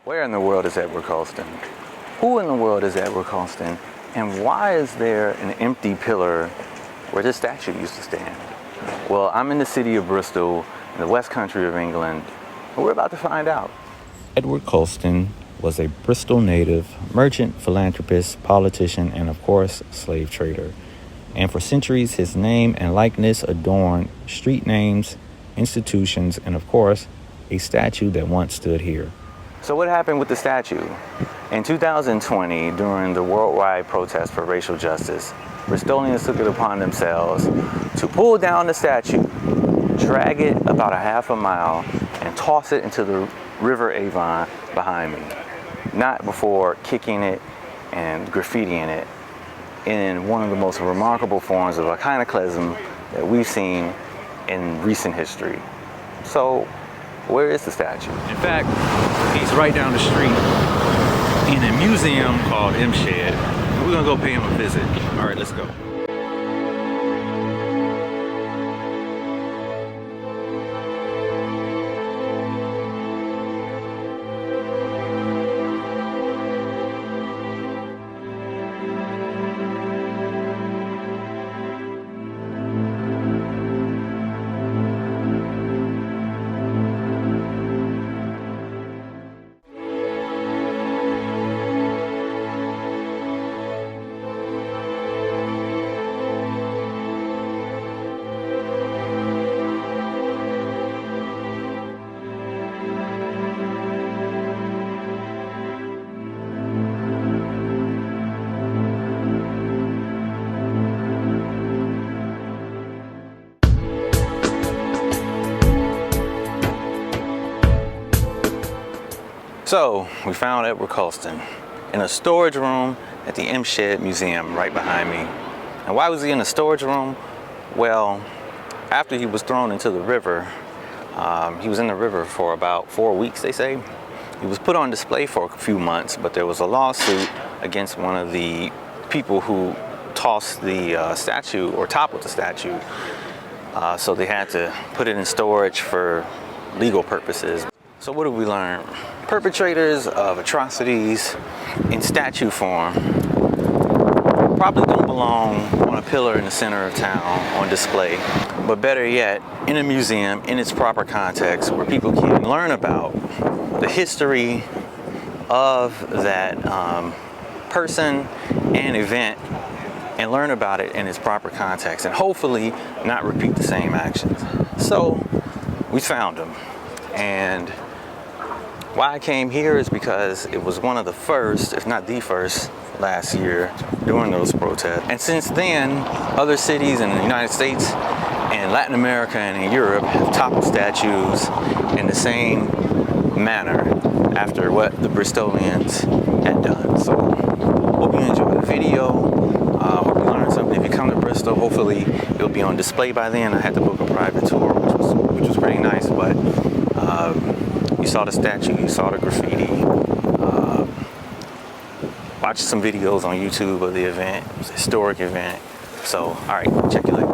Where in the world is Edward Colston? Who in the world is Edward Colston? And why is there an empty pillar where this statue used to stand? Well, I'm in the city of Bristol, in the West Country of England, and we're about to find out. Edward Colston was a Bristol native, merchant, philanthropist, politician, and of course, slave trader. And for centuries, his name and likeness adorned street names, institutions, and of course, a statue that once stood here. So what happened with the statue? In 2020, during the worldwide protest for racial justice, Bristolians took it upon themselves to pull down the statue, drag it about a half a mile, and toss it into the River Avon behind me. Not before kicking it and graffitiing it in one of the most remarkable forms of iconoclasm that we've seen in recent history. So, where is the statue? In fact, he's right down the street in a museum called M-Shed. We're gonna go pay him a visit. All right, let's go. So, we found Edward Colston in a storage room at the M-Shed Museum right behind me. And why was he in a storage room? Well, after he was thrown into the river, he was in the river for about 4 weeks, they say. He was put on display for a few months, but there was a lawsuit against one of the people who tossed the statue or toppled the statue. So they had to put it in storage for legal purposes. So what did we learn? Perpetrators of atrocities in statue form probably don't belong on a pillar in the center of town on display, but better yet, in a museum in its proper context where people can learn about the history of that person and event and learn about it in its proper context and hopefully not repeat the same actions. So we found him, and why I came here is because it was one of the first, if not the first, last year during those protests. And since then, other cities in the United States and Latin America and in Europe have toppled statues in the same manner after what the Bristolians had done. So, hope you enjoyed the video. Hope you learned something. If you come to Bristol, hopefully it'll be on display by then. I had to book a private tour, which was pretty nice, but you saw the statue, you saw the graffiti. Watch some videos on YouTube of the event. It was a historic event. So, all right, check you later.